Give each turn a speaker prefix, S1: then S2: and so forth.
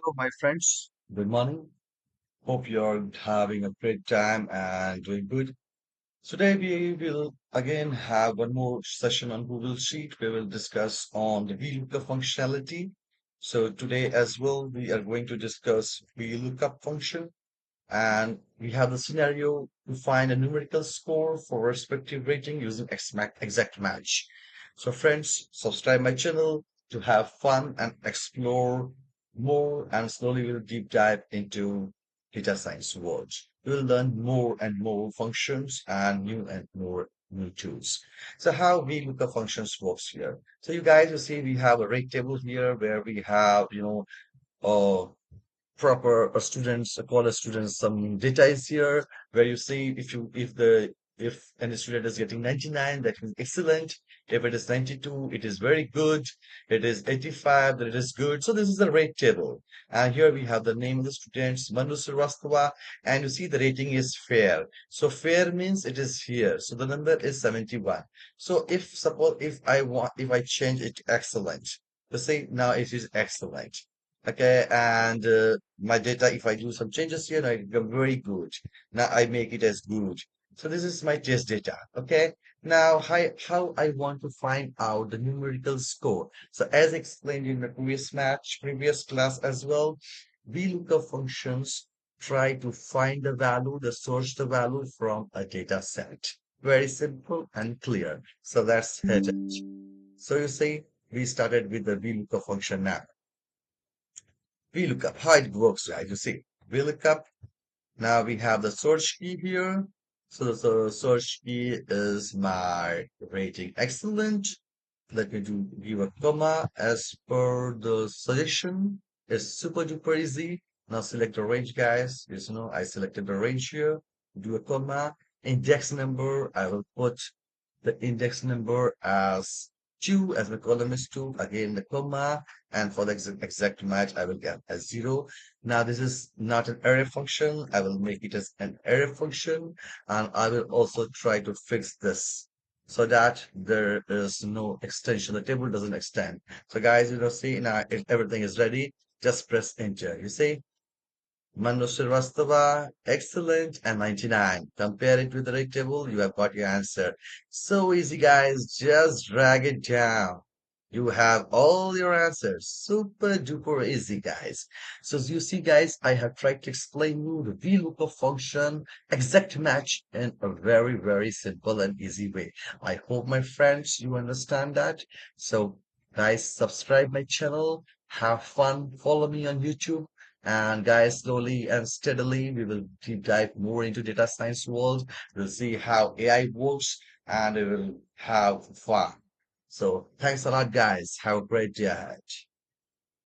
S1: Hello, my friends. Good morning. Hope you're having a great time and doing good. Today we will again have one more session on Google Sheet. We will discuss on the VLOOKUP functionality. So today as well, we are going to discuss VLOOKUP function, and we have the scenario to find a numerical score for respective rating using exact match. So friends, subscribe my channel to have fun and explore more, and slowly we'll deep dive into data science world. We'll learn more and more functions and more new tools. So how VLOOKUP functions works here. So you guys, you see we have a rate table here where we have, uh, proper students, college students, some data is here where you see if any student is getting 99, that means excellent. If it is 92, it is very good. It is 85, that it is good. So this is the rate table. And here we have the name of the students, Manu Srivastava, and you see the rating is fair. So fair means it is here. So the number is 71. So if suppose if I change it to excellent, let's say now it is excellent. Okay, and my data, if I do some changes here, now it become very good. Now I make it as good. So this is my test data. Okay, now how I want to find out the numerical score. So as explained in the previous class as well, VLOOKUP functions try to find the value, the source the value from a data set. Very simple and clear. So that's it. So you see, we started with the VLOOKUP function now. VLOOKUP, how it works, right? You see, VLOOKUP, now we have the search key here. So the search key is my rating excellent. Let me give a comma as per the suggestion. It's super duper easy. Now select the range, guys. Yes, I selected the range here. Do a comma. Index number, I will put the index number as 2, as the column is 2, again the comma, and for the exact match, I will get as 0. Now, this is not an array function. I will make it as an array function, and I will also try to fix this so that there is no extension. The table doesn't extend. So, guys, see now if everything is ready, just press enter. You see? Manu Srivastava, excellent, and 99. Compare it with the rate table, you have got your answer. So easy, guys. Just drag it down. You have all your answers. Super duper easy, guys. So as you see, guys, I have tried to explain you the VLOOKUP function, exact match in a very, very simple and easy way. I hope, my friends, you understand that. So, guys, subscribe my channel. Have fun. Follow me on YouTube. And guys, slowly and steadily, we will deep dive more into data science world. We'll see how AI works and we will have fun. So thanks a lot, guys. Have a great day ahead.